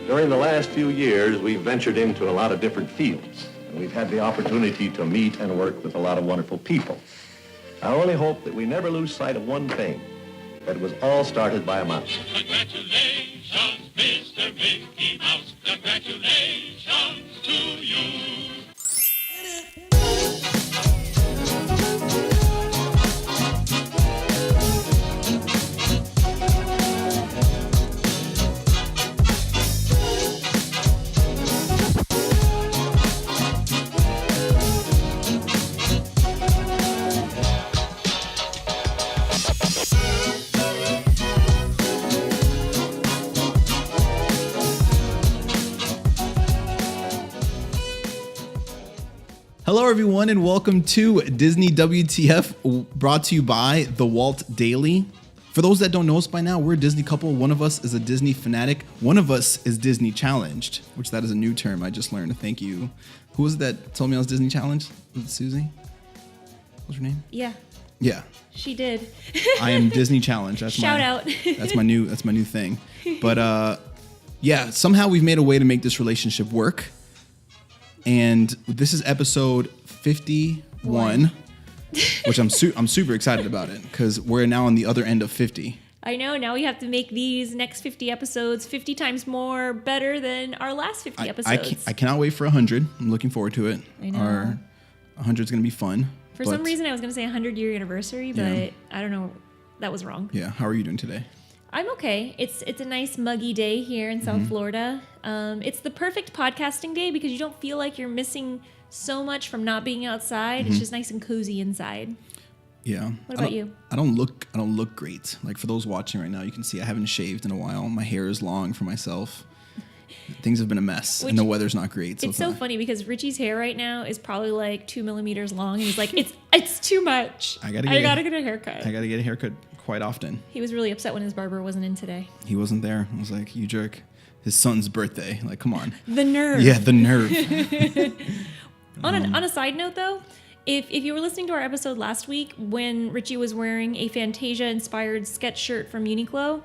During the last few years, we've ventured into a lot of different fields, and we've had the opportunity to meet and work with a lot of wonderful people. I only hope that we never lose sight of one thing, that it was all started by a mouse. Congratulations, Mr. Mickey Mouse. Congratulations to you. Hello, everyone, and welcome to Disney WTF, brought to you by the Walt Daily. For those that don't know us by now, we're a Disney couple. One of us is a Disney fanatic. One of us is Disney challenged, which that is a new term I just learned. Thank you. Who was it that told me I was Disney challenged? Was it Susie? What's her name? Yeah. Yeah. She did. I am Disney challenged. That's Shout out. That's my new thing. But yeah, somehow we've made a way to make this relationship work. And this is episode 51, which I'm super excited about it because we're now on the other end of 50. I know. Now we have to make these next 50 episodes 50 times more better than our last 50 episodes. I cannot wait for 100. I'm looking forward to it. I know. Our 100 is going to be fun. For some reason, I was going to say 100-year anniversary, but yeah. I don't know. That was wrong. Yeah. How are you doing today? I'm okay. It's a nice muggy day here in South Florida. It's the perfect podcasting day because you don't feel like you're missing so much from not being outside. It's just nice and cozy inside. Yeah. What about you? I don't look great. Like for those watching right now, you can see I haven't shaved in a while. My hair is long for myself. Things have been a mess, and the weather's not great. So it's so funny because Richie's hair right now is probably like 2 millimeters long, and he's like, it's too much. I gotta get a haircut. I gotta get a haircut quite often. He was really upset when his barber wasn't in today. He wasn't there. I was like, you jerk. His son's birthday. Like, come on. The nerve. Yeah, the nerve. On a side note, though, if you were listening to our episode last week when Richie was wearing a Fantasia-inspired sketch shirt from Uniqlo,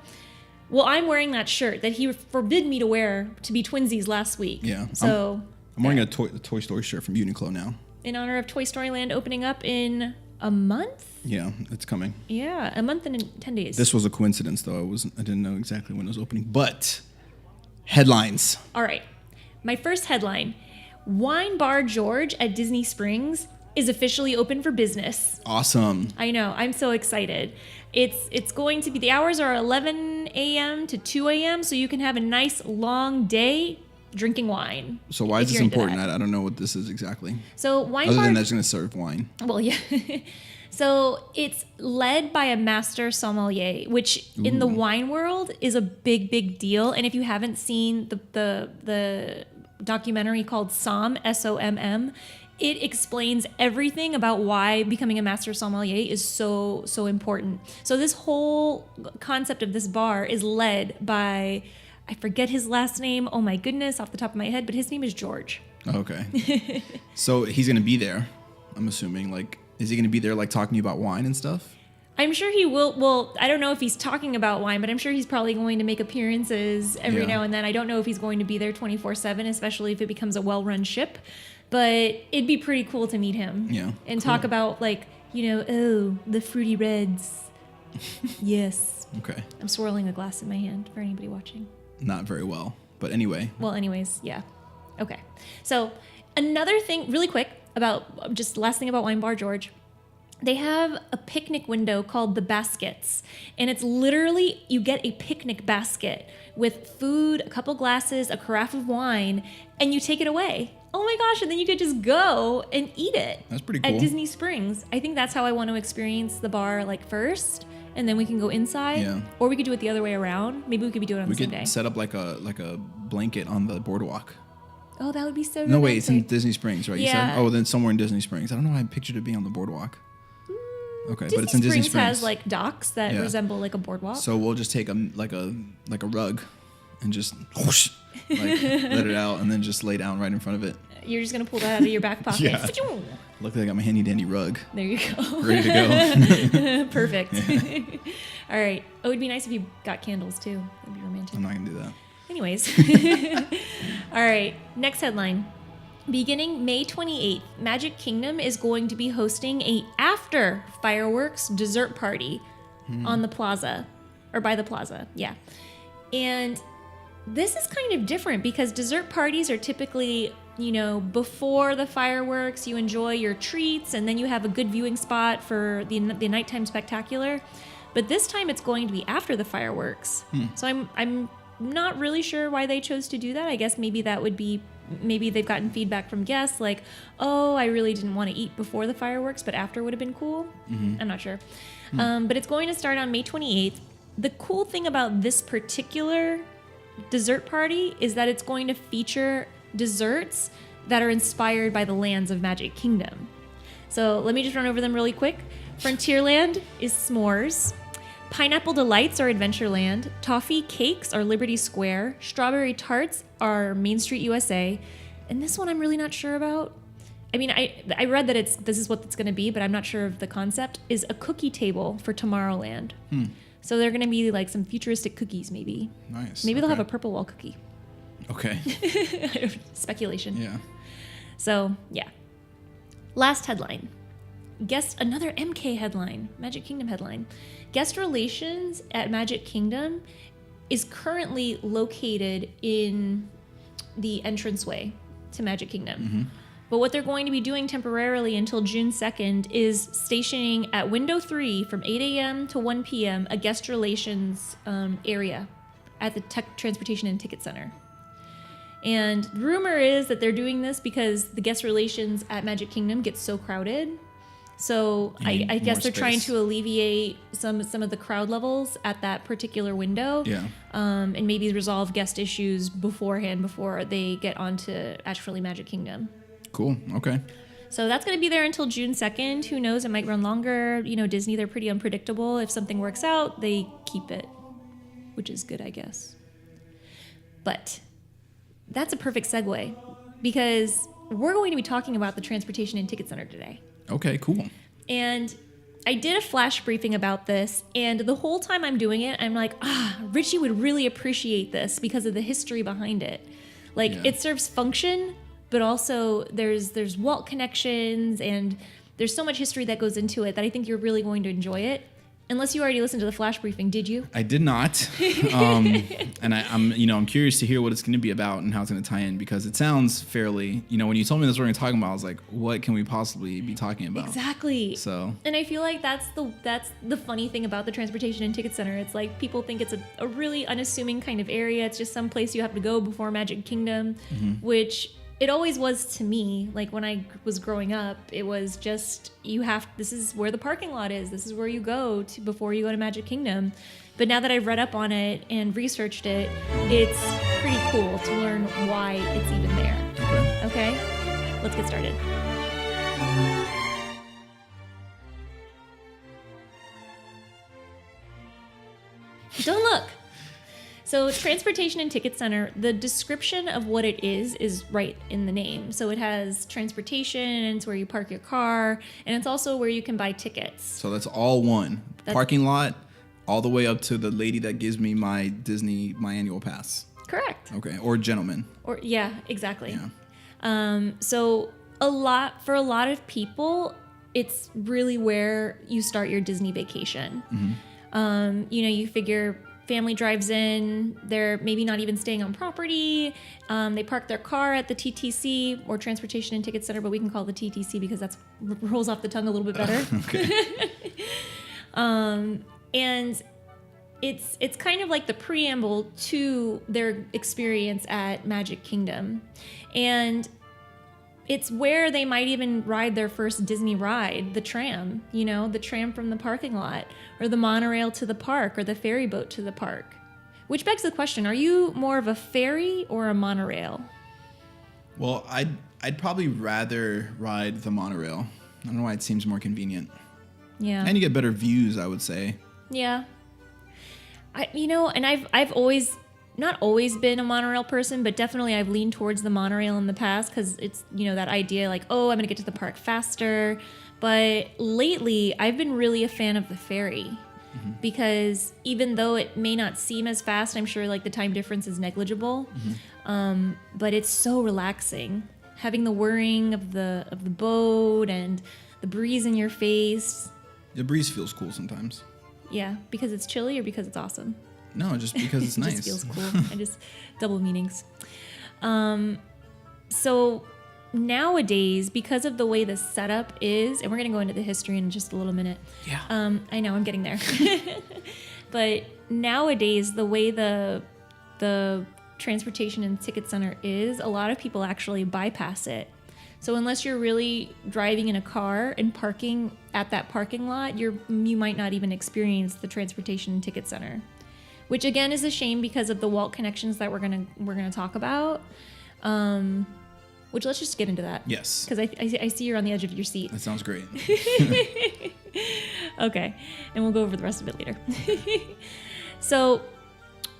well, I'm wearing that shirt that he forbid me to wear to be twinsies last week. Yeah. So I'm wearing a Toy Story shirt from Uniqlo now. In honor of Toy Story Land opening up in a month? Yeah, it's coming. Yeah, a month and 10 days. This was a coincidence, though. I didn't know exactly when it was opening. But headlines. All right. My first headline: Wine Bar George at Disney Springs is officially open for business. Awesome. I know. I'm so excited. It's going to be, the hours are 11 a.m. to 2 a.m. so you can have a nice long day drinking wine. So why is this important? I don't know what this is exactly. So wine Other bar, than that's going to serve wine. Well, yeah. So it's led by a master sommelier, which in the wine world is a big deal. And if you haven't seen the documentary called Somm, S-O-M-M, it explains everything about why becoming a master sommelier is so important. So this whole concept of this bar is led by, I forget his last name. Oh my goodness, off the top of my head, but his name is George. Okay. So he's going to be there, I'm assuming. Like, is he going to be there, like, talking about wine and stuff? I'm sure he will. Well, I don't know if he's talking about wine, but I'm sure he's probably going to make appearances every now and then. I don't know if he's going to be there 24/7, especially if it becomes a well-run ship. But it'd be pretty cool to meet him. Yeah. And talk about, like, the fruity reds. Yes. Okay. I'm swirling a glass in my hand for anybody watching. Not very well. But anyway. Well, anyways, yeah. Okay. So another thing, really quick, just last thing about Wine Bar George. They have a picnic window called the Baskets, and it's literally, you get a picnic basket with food, a couple glasses, a carafe of wine, and you take it away. Oh my gosh, and then you could just go and eat it. That's pretty cool. At Disney Springs. I think that's how I want to experience the bar, like, first, and then we can go inside. Yeah. Or we could do it the other way around. Maybe we could be doing it on the same day. We could set up like a blanket on the boardwalk. Oh, that would be so romantic. No, wait, it's in Disney Springs, right? Yeah. You said? Oh, then somewhere in Disney Springs. I don't know why I pictured it being on the boardwalk. Okay, Disney but it's in Disney Springs. Has like docks that resemble like a boardwalk. So we'll just take a rug and just whoosh, like let it out and then just lay down right in front of it. You're just gonna pull that out of your back pocket. Yeah. Luckily, I got my handy dandy rug. There you go. Ready to go. Perfect. All right. Oh, it'd be nice if you got candles too. That'd be romantic. I'm not gonna do that. Anyways. All right, next headline. Beginning May 28th, Magic Kingdom is going to be hosting a after fireworks dessert party on the plaza, or by the plaza, yeah. And this is kind of different because dessert parties are typically, before the fireworks, you enjoy your treats, and then you have a good viewing spot for the nighttime spectacular. But this time it's going to be after the fireworks. So I'm not really sure why they chose to do that. I guess maybe they've gotten feedback from guests like, oh, I really didn't want to eat before the fireworks, but after would have been cool. I'm not sure. But it's going to start on May 28th. The cool thing about this particular dessert party is that it's going to feature desserts that are inspired by the lands of Magic Kingdom. So let me just run over them really quick. Frontierland is s'mores. Pineapple Delights are Adventureland. Toffee Cakes are Liberty Square. Strawberry Tarts are Main Street USA. And this one I'm really not sure about. I mean, I read that this is what it's going to be, but I'm not sure of the concept, is a cookie table for Tomorrowland. So they're going to be like some futuristic cookies, maybe. Nice. Maybe they'll have a purple wall cookie. Okay. Speculation. Yeah. So, yeah. Last headline. Another MK headline, Magic Kingdom headline. Guest relations at Magic Kingdom is currently located in the entranceway to Magic Kingdom. But what they're going to be doing temporarily until June 2nd is stationing at window 3 from 8 a.m. to 1 p.m. a guest relations area at the Transportation and Ticket Center. And rumor is that they're doing this because the guest relations at Magic Kingdom gets so crowded. So I guess they're trying to alleviate some of the crowd levels at that particular window. Yeah. And maybe resolve guest issues beforehand before they get onto actually Magic Kingdom. Cool. Okay. So that's going to be there until June 2nd. Who knows? It might run longer. Disney, they're pretty unpredictable. If something works out, they keep it, which is good, I guess. But that's a perfect segue because we're going to be talking about the Transportation and Ticket Center today. Okay, cool. And I did a flash briefing about this, and the whole time I'm doing it, I'm like, Richie would really appreciate this because of the history behind it. It serves function, but also there's Walt connections, and there's so much history that goes into it that I think you're really going to enjoy it. Unless you already listened to the flash briefing, did you? I did not. And I'm curious to hear what it's going to be about and how it's going to tie in because it sounds fairly, when you told me this we're going to talk about, I was like, what can we possibly be talking about? Exactly. So. And I feel like that's the funny thing about the Transportation and Ticket Center. It's like people think it's a really unassuming kind of area. It's just some place you have to go before Magic Kingdom, which it always was to me. Like when I was growing up, it was just this is where the parking lot is. This is where you go to before you go to Magic Kingdom. But now that I've read up on it and researched it, it's pretty cool to learn why it's even there. Okay? Let's get started. Don't look. So Transportation and Ticket Center, the description of what it is right in the name. So it has transportation, it's where you park your car, and it's also where you can buy tickets. So that's all one. Parking lot, all the way up to the lady that gives me my annual pass. Correct. Okay, or gentleman. Or yeah, exactly. Yeah. So for a lot of people, it's really where you start your Disney vacation. You figure family drives in, they're maybe not even staying on property. They park their car at the TTC or Transportation and Ticket Center, but we can call it the TTC because that rolls off the tongue a little bit better. Okay. And it's kind of like the preamble to their experience at Magic Kingdom. And it's where they might even ride their first Disney ride, the tram, the tram from the parking lot, or the monorail to the park, or the ferry boat to the park. Which begs the question, are you more of a ferry or a monorail? Well, I'd probably rather ride the monorail. I don't know why it seems more convenient. Yeah. And you get better views, I would say. Yeah. And I've always not always been a monorail person, but definitely I've leaned towards the monorail in the past because it's, that idea like, oh, I'm going to get to the park faster. But lately, I've been really a fan of the ferry. because even though it may not seem as fast, I'm sure like the time difference is negligible, but it's so relaxing. Having the whirring of the boat and the breeze in your face. The breeze feels cool sometimes. Yeah, because it's chilly or because it's awesome? No, just because it's nice. It just feels cool. I just double meanings. So nowadays, because of the way the setup is, and we're going to go into the history in just a little minute. Yeah. I know, I'm getting there. But nowadays, the way the transportation and ticket center is, a lot of people actually bypass it. So unless you're really driving in a car and parking at that parking lot, you might not even experience the transportation and ticket center, which again is a shame because of the Walt connections that we're gonna talk about. Which let's just get into that. Yes. Because I see you're on the edge of your seat. That sounds great. Okay, and we'll go over the rest of it later. So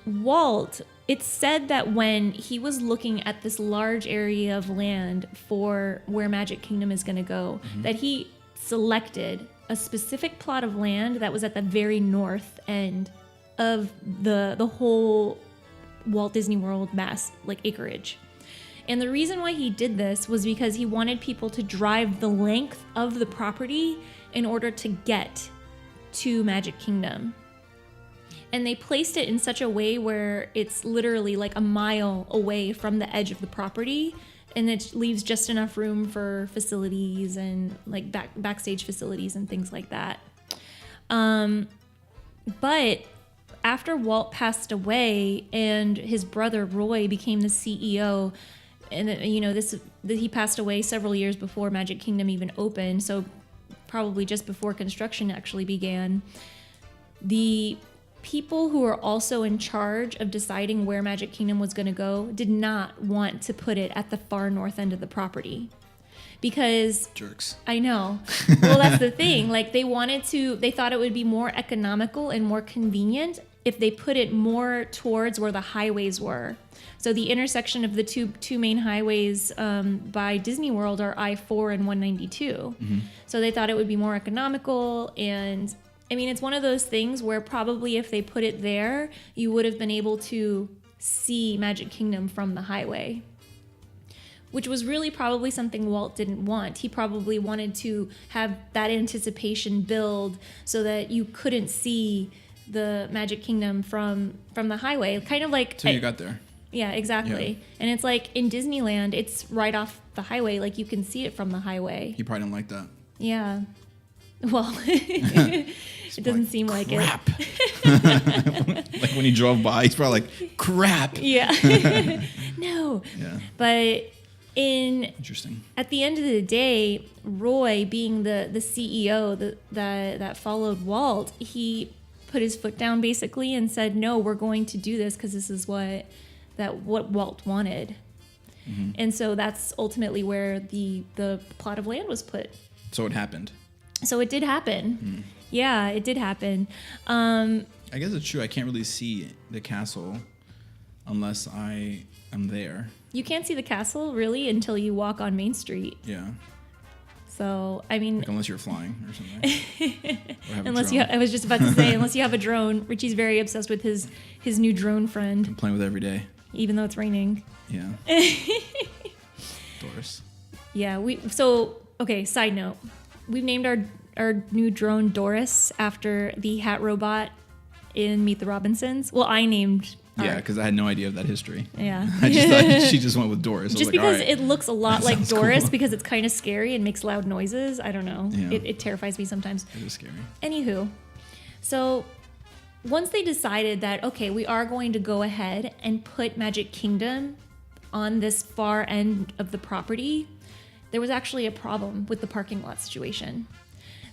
Walt, it's said that when he was looking at this large area of land for where Magic Kingdom is going to go, that he selected a specific plot of land that was at the very north end of the whole Walt Disney World mass, like acreage. And the reason why he did this was because he wanted people to drive the length of the property in order to get to Magic Kingdom. And they placed it in such a way where it's literally like a mile away from the edge of the property, and it leaves just enough room for facilities and like backstage facilities and things like that. But after Walt passed away and his brother Roy became the CEO, and he passed away several years before Magic Kingdom even opened, so probably just before construction actually began. The people who are also in charge of deciding where Magic Kingdom was going to go did not want to put it at the far north end of the property. Because jerks. I know. Well, that's the thing. Like they thought it would be more economical and more convenient if they put it more towards where the highways were. So the intersection of the two main highways by Disney World are I-4 and 192. So they thought it would be more economical, and I mean, it's one of those things where probably if they put it there, you would have been able to see Magic Kingdom from the highway, which was really probably something Walt didn't want. He probably wanted to have that anticipation build so that you couldn't see the Magic Kingdom from the highway, kind of like Till you got there. Yeah, exactly. Yeah. And it's like in Disneyland, it's right off the highway, like you can see it from the highway. He probably didn't like that. Yeah. Well, it doesn't seem like crap. Like when he drove by, he's probably like, crap. Yeah. No. Yeah. But interesting. At the end of the day, Roy, being the CEO that followed Walt, he put his foot down basically and said, no, we're going to do this because this is what Walt wanted. And so that's ultimately where the plot of land was put. So it happened. So it did happen. Yeah, it did happen. I guess it's true. I can't really see the castle unless I am there. You can't see the castle really until you walk on Main Street. Yeah. So, I mean... Like unless you're flying or something. Or I was just about to say, unless you have a drone. Richie's very obsessed with his new drone friend. I'm playing with it every day. Even though it's raining. Yeah. Doris. Yeah, okay, side note. We've named our new drone Doris after the hat robot in Meet the Robinsons. Well, I named... Yeah, because I had no idea of that history. Yeah. I just thought she just went with Doris. Just because right, it looks a lot like Doris cool. because it's kind of scary and makes loud noises. I don't know. Yeah. It terrifies me sometimes. It is scary. Anywho, so once they decided that, okay, we are going to go ahead and put Magic Kingdom on this far end of the property, there was actually a problem with the parking lot situation.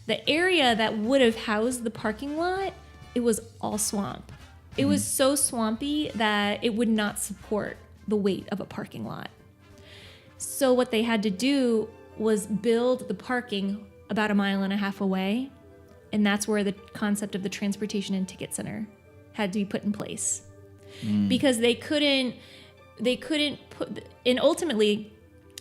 The area that would have housed the parking lot, it was all swamp. It was so swampy that it would not support the weight of a parking lot. So what they had to do was build the parking about 1.5 miles away, and that's where the concept of the transportation and ticket center had to be put in place. Because they couldn't put, and ultimately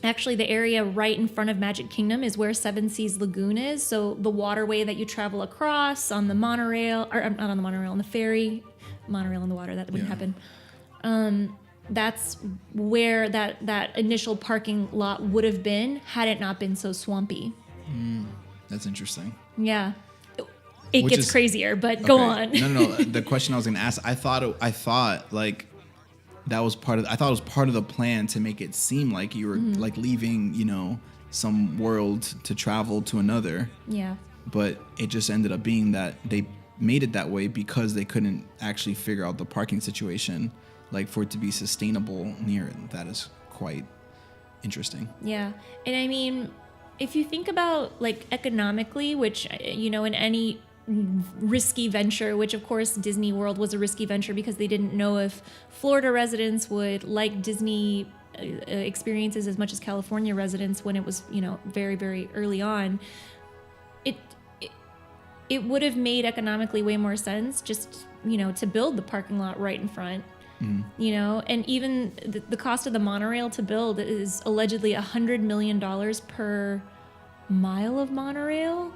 Actually, the area right in front of Magic Kingdom is where Seven Seas Lagoon is. So the waterway that you travel across on the monorail, or not on the monorail, on the ferry, monorail in the water, that wouldn't happen. That's where that initial parking lot would have been had it not been so swampy. That's interesting. Yeah. It Which gets is- crazier, but go on. No. The question I was going to ask, I thought like that was part of. I thought it was part of the plan to make it seem like you were like leaving, some world to travel to another. Yeah. But it just ended up being that they made it that way because they couldn't actually figure out the parking situation, like for it to be sustainable near it. That is quite interesting. Yeah. And I mean, if you think about like economically, which, in any risky venture, which of course Disney World was a risky venture because they didn't know if Florida residents would like Disney experiences as much as California residents when it was, very, very early on. It would have made economically way more sense just, to build the parking lot right in front. And even the cost of the monorail to build is allegedly $100 million per mile of monorail,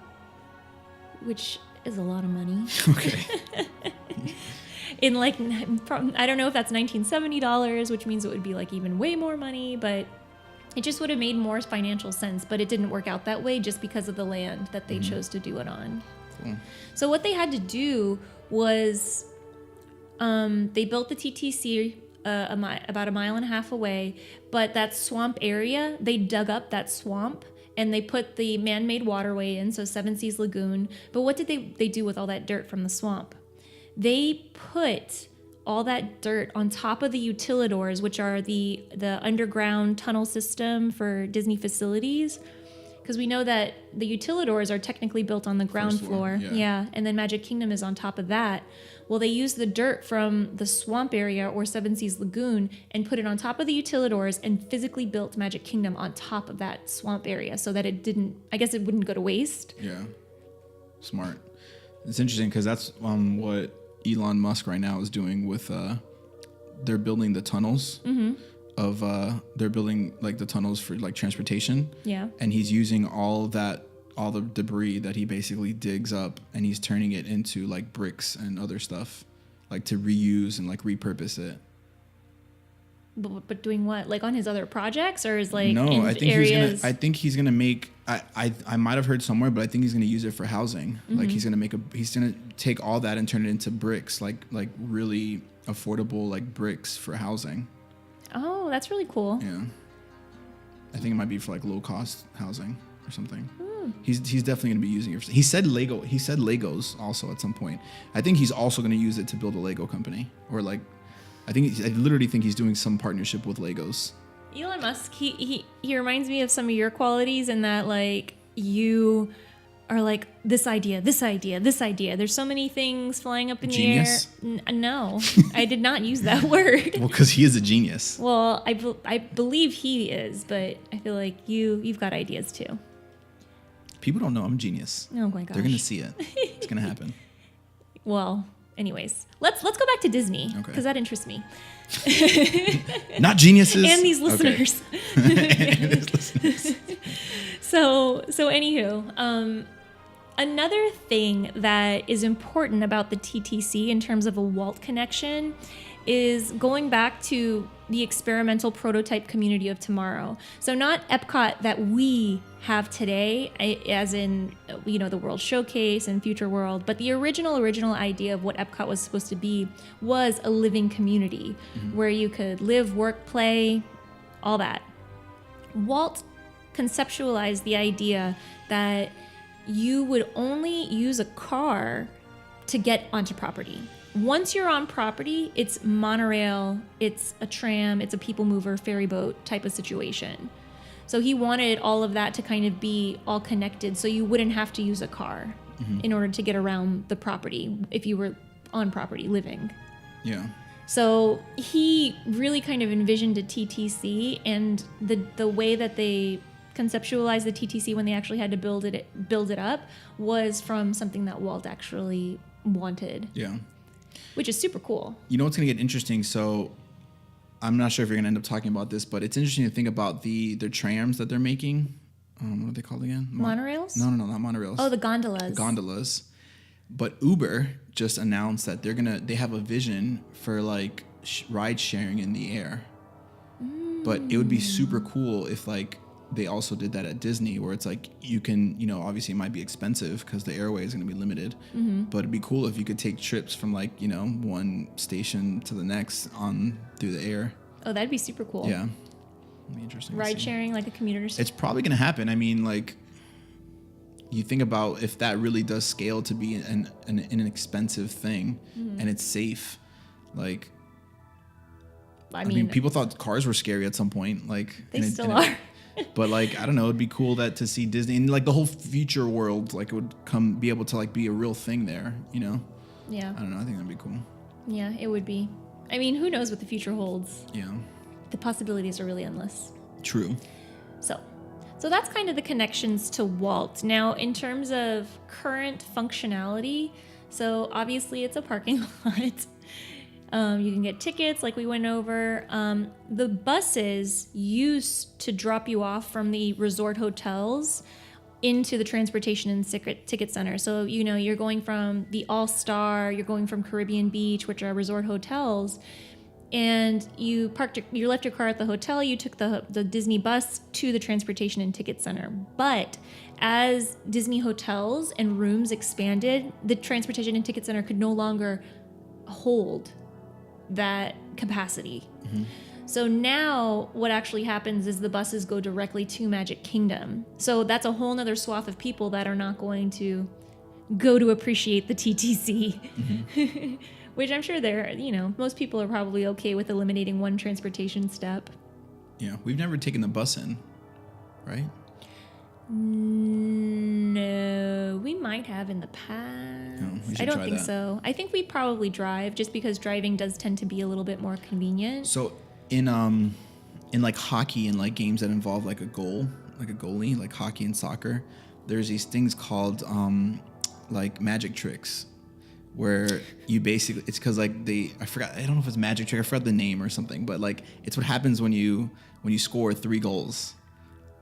which is a lot of money. Okay. In like, I don't know if that's $1970, which means it would be like even way more money, but it just would have made more financial sense. But it didn't work out that way just because of the land that they chose to do it on. Cool. So what they had to do was they built the TTC about a mile and a half away, but that swamp area, they dug up that swamp and they put the man-made waterway in, so Seven Seas Lagoon. But what did they do with all that dirt from the swamp? They put all that dirt on top of the utilidors, which are the underground tunnel system for Disney facilities. Because we know that the utilidors are technically built on the ground floor. Yeah. And then Magic Kingdom is on top of that. Well, they used the dirt from the swamp area or Seven Seas Lagoon and put it on top of the utilidors and physically built Magic Kingdom on top of that swamp area so that it wouldn't go to waste. Yeah. Smart. It's interesting because that's what Elon Musk right now is doing with, they're building the tunnels. They're building like the tunnels for like transportation. Yeah. And he's using all the debris that he basically digs up and he's turning it into like bricks and other stuff, like to reuse and like repurpose it. But doing what? Like on his other projects, or is like no? In I think areas? I think he's gonna make. I might have heard somewhere, but I think he's gonna use it for housing. Like he's gonna take all that and turn it into bricks, like really affordable like bricks for housing. Oh, that's really cool. Yeah. I think it might be for like low cost housing or something. He's definitely going to be using it. He said Legos also at some point. I think he's also going to use it to build a Lego company, or like, I literally think he's doing some partnership with Legos. Elon Musk, he reminds me of some of your qualities in that like you are like this idea. There's so many things flying up in Genius? the air. No, I did not use that word. Well, because he is a genius. Well, I believe he is, but I feel like you've got ideas too. People don't know I'm a genius. Oh my gosh. They're going to see it. It's going to happen. Well, anyways, let's go back to Disney because that interests me. Not geniuses. And these listeners. Okay. And these listeners. So anywho, another thing that is important about the TTC in terms of a Walt connection is going back to the experimental prototype community of tomorrow. So not Epcot that we have today, as in, the World Showcase and Future World, but the original idea of what Epcot was supposed to be was a living community where you could live, work, play, all that. Walt conceptualized the idea that you would only use a car to get onto property. Once you're on property, it's monorail, it's a tram, it's a people mover, ferry boat type of situation. So he wanted all of that to kind of be all connected so you wouldn't have to use a car in order to get around the property if you were on property living. Yeah. So he really kind of envisioned a TTC, and the way that they conceptualized the TTC when they actually had to build it up was from something that Walt actually wanted. Yeah. Which is super cool. You know what's going to get interesting? So I'm not sure if you're gonna end up talking about this, but it's interesting to think about the trams that they're making. What are they called again? Monorails? No, not monorails. Oh, the gondolas. The gondolas. But Uber just announced that they have a vision for like ride sharing in the air. But it would be super cool if like they also did that at Disney, where it's like you can, obviously it might be expensive because the airway is going to be limited, but it'd be cool if you could take trips from like, one station to the next on through the air. Oh, that'd be super cool. Yeah. It'd be interesting. Ride sharing, like a commuter. It's probably going to happen. I mean, like, you think about if that really does scale to be an inexpensive thing and it's safe, like, I mean, people thought cars were scary at some point, like they still are. But like, I don't know, it'd be cool to see Disney and like the whole future world, like it would be able to like be a real thing there, Yeah. I don't know. I think that'd be cool. Yeah, it would be. I mean, who knows what the future holds? Yeah. The possibilities are really endless. True. So that's kind of the connections to Walt. Now, in terms of current functionality, so obviously it's a parking lot. You can get tickets like we went over. The buses used to drop you off from the resort hotels into the transportation and ticket center. So, you're going from the All-Star, you're going from Caribbean Beach, which are resort hotels, and you left your car at the hotel, you took the Disney bus to the transportation and ticket center. But as Disney hotels and rooms expanded, the transportation and ticket center could no longer hold that capacity. So now what actually happens is the buses go directly to Magic Kingdom. So that's a whole nother swath of people that are not going to go to appreciate the TTC, which I'm sure most people are probably okay with eliminating one transportation step. Yeah. We've never taken the bus in, right? No, we might have in the past. I don't think so. I think we probably drive just because driving does tend to be a little bit more convenient. So in like hockey and like games that involve like a goal, like a goalie, like hockey and soccer, there's these things called like magic tricks, where you basically, it's because like I don't know if it's magic trick, I forgot the name or something, but like it's what happens when you score 3 goals,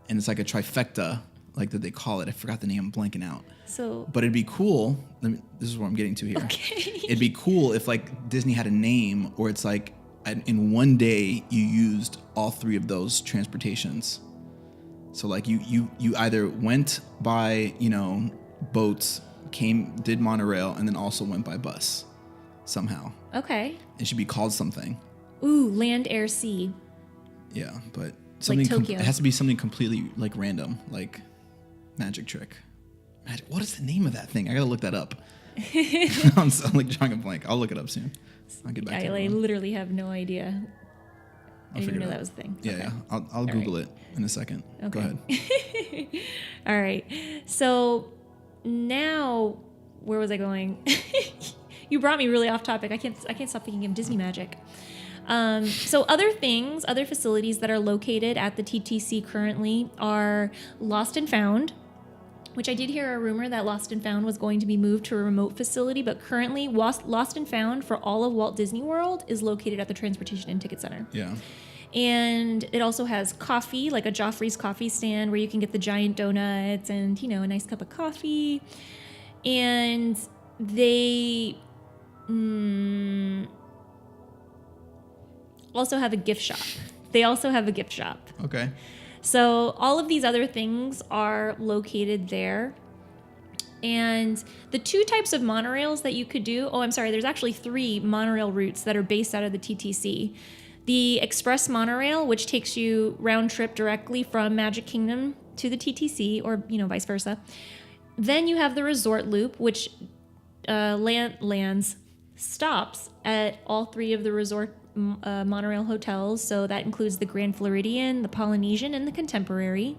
and it's like a trifecta, like that they call it. I forgot the name, I'm blanking out. But it'd be cool. This is what I'm getting to here. Okay. It'd be cool if like Disney had a name, or it's like in one day you used all 3 of those transportations. So like you either went by boats, did monorail, and then also went by bus somehow. Okay. It should be called something. Ooh, land, air, sea. Yeah, but something like Tokyo. It has to be something completely like random, like magic trick. What is the name of that thing? I gotta look that up. I'm like drawing a blank. I'll look it up soon. I'll get back to I it. literally have no idea. I didn't know that was a thing. Yeah, okay. yeah. I'll Google it in a second. Okay. Go ahead. All right. So now, where was I going? You brought me really off topic. I can't stop thinking of Disney magic. So other facilities that are located at the TTC currently are Lost and Found, which I did hear a rumor that Lost and Found was going to be moved to a remote facility, but currently Lost and Found for all of Walt Disney World is located at the Transportation and Ticket Center. Yeah. And it also has coffee, like a Joffrey's coffee stand where you can get the giant donuts and, a nice cup of coffee. And they also have a gift shop. Okay. So all of these other things are located there. And the 2 types of monorails that you could do, there's actually 3 monorail routes that are based out of the TTC. The Express monorail, which takes you round trip directly from Magic Kingdom to the TTC, or vice versa. Then you have the Resort Loop, which stops at all 3 of the resort monorail hotels. So that includes the Grand Floridian, the Polynesian, and the Contemporary.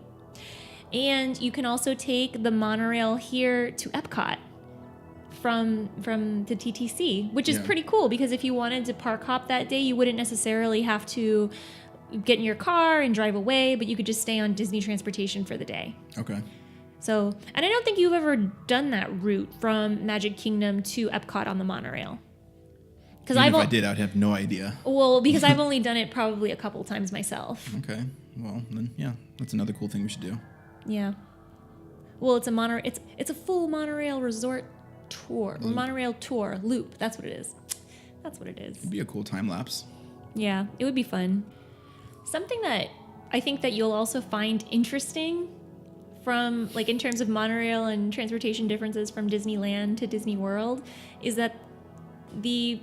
And you can also take the monorail here to Epcot from the TTC, which is pretty cool because if you wanted to park hop that day, you wouldn't necessarily have to get in your car and drive away, but you could just stay on Disney transportation for the day. Okay. So, and I don't think you've ever done that route from Magic Kingdom to Epcot on the monorail. Because Even if I did, I'd have no idea. Well, because I've only done it probably a couple times myself. Okay. Well, then, yeah, that's another cool thing we should do. Yeah. Well, it's a monorail. It's a full monorail resort tour. Or monorail tour loop. That's what it is. That's what it is. It'd be a cool time lapse. Yeah, it would be fun. Something that I think that you'll also find interesting from, like, in terms of monorail and transportation differences from Disneyland to Disney World is that the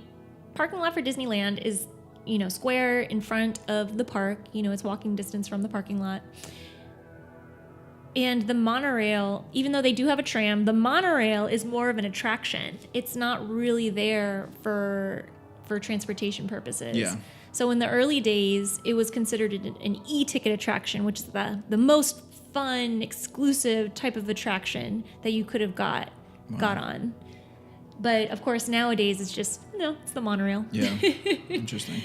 parking lot for Disneyland is, you know, square in front of the park. You know, it's walking distance from the parking lot. And the monorail, even though they do have a tram, the monorail is more of an attraction. It's not really there for transportation purposes. Yeah. So in the early days, it was considered an e-ticket attraction, which is the most fun, exclusive type of attraction that you could have got on. But of course, nowadays it's just, no, it's the monorail. Yeah. Interesting.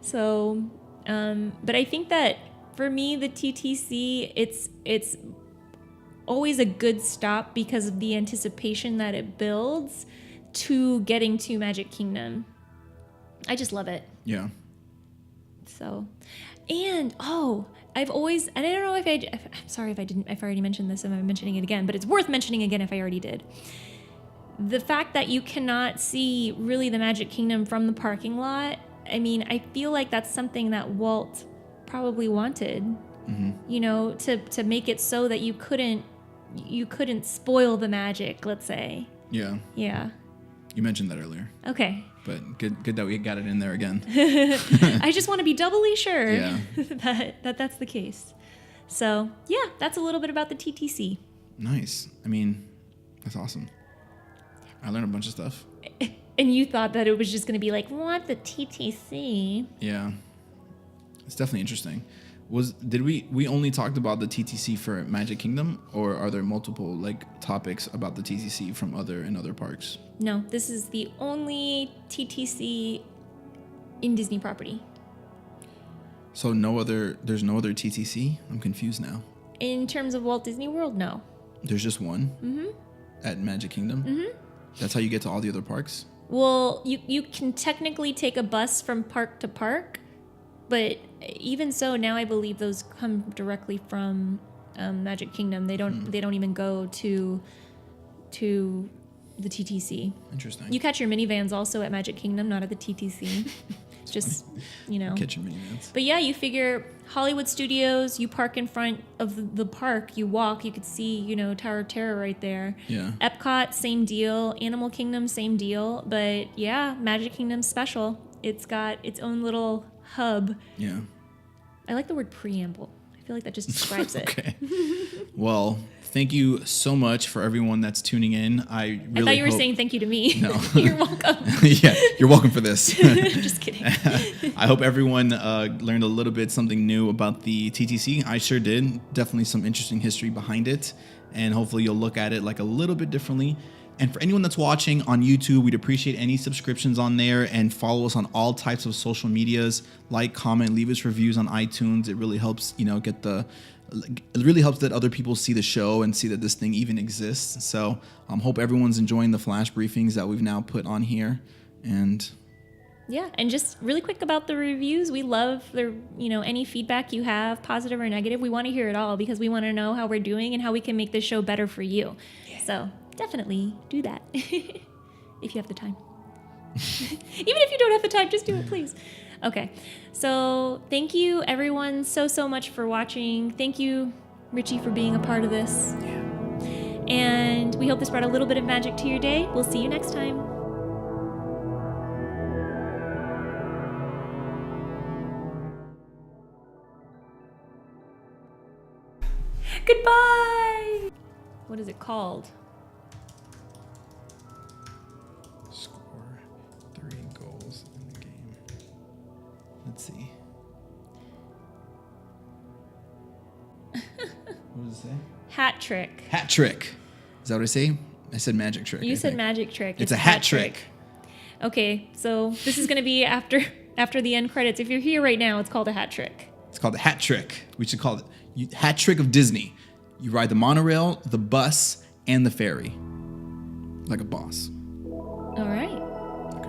So, but I think that for me, the TTC, it's always a good stop because of the anticipation that it builds to getting to Magic Kingdom. I just love it. Yeah. So, and I've always, and I don't know I'm sorry if I already mentioned this and I'm mentioning it again, but it's worth mentioning again if I already did. The fact that you cannot see really the Magic Kingdom from the parking lot, I mean, I feel like that's something that Walt probably wanted, you know, to make it so that you couldn't spoil the magic, let's say. Yeah. Yeah. You mentioned that earlier. Okay. But good that we got it in there again. I just want to be doubly sure Yeah. that's the case. So, yeah, that's a little bit about the TTC. Nice. I mean, that's awesome. I learned a bunch of stuff. And you thought that it was just going to be like, what, the TTC? Yeah. It's definitely interesting. Did we only talked about the TTC for Magic Kingdom, or are there multiple like topics about the TTC from other parks? No, this is the only TTC in Disney property. So there's no other TTC? I'm confused now. In terms of Walt Disney World, no. There's just one? At Magic Kingdom? That's how you get to all the other parks? Well, you can technically take a bus from park to park, but even so, now I believe those come directly from Magic Kingdom. They don't even go to the TTC. Interesting. You catch your minivans also at Magic Kingdom, not at the TTC. Just, you know. Catch your minivans. But yeah, you figure Hollywood Studios, you park in front of the park, you walk, you could see, you know, Tower of Terror right there. Yeah. Epcot, same deal. Animal Kingdom, same deal. But yeah, Magic Kingdom's special. It's got its own little hub. Yeah. I like the word preamble. I feel like that just describes it. Okay. Well, thank you so much for everyone that's tuning in. I thought you were saying thank you to me. No. You're welcome. Yeah, you're welcome for this. Just kidding. I hope everyone learned a little bit something new about the TTC. I sure did. Definitely some interesting history behind it. And hopefully you'll look at it like a little bit differently. And for anyone that's watching on YouTube, we'd appreciate any subscriptions on there, and follow us on all types of social medias. Like, comment, leave us reviews on iTunes. It really helps, you know, it really helps that other people see the show and see that this thing even exists. So hope everyone's enjoying the flash briefings that we've now put on here. And yeah, and just really quick about the reviews. We love any feedback you have, positive or negative. We want to hear it all because we want to know how we're doing and how we can make this show better for you. Yeah. So definitely do that if you have the time. Even if you don't have the time, just do it, please. Okay, so thank you everyone so much for watching. Thank you, Richie, for being a part of this. Yeah. And we hope this brought a little bit of magic to your day. We'll see you next time. Goodbye! What is it called? score 3 goals in the game. Let's see. What does it say? Hat trick. Hat trick. Is that what I say? I said magic trick. You I said think. magic trick. It's a hat trick. Okay, so this is going to be after the end credits. If you're here right now, it's called a hat trick. It's called the hat trick. We should call it hat trick of Disney. You ride the monorail, the bus, and the ferry. Like a boss. All right. Okay.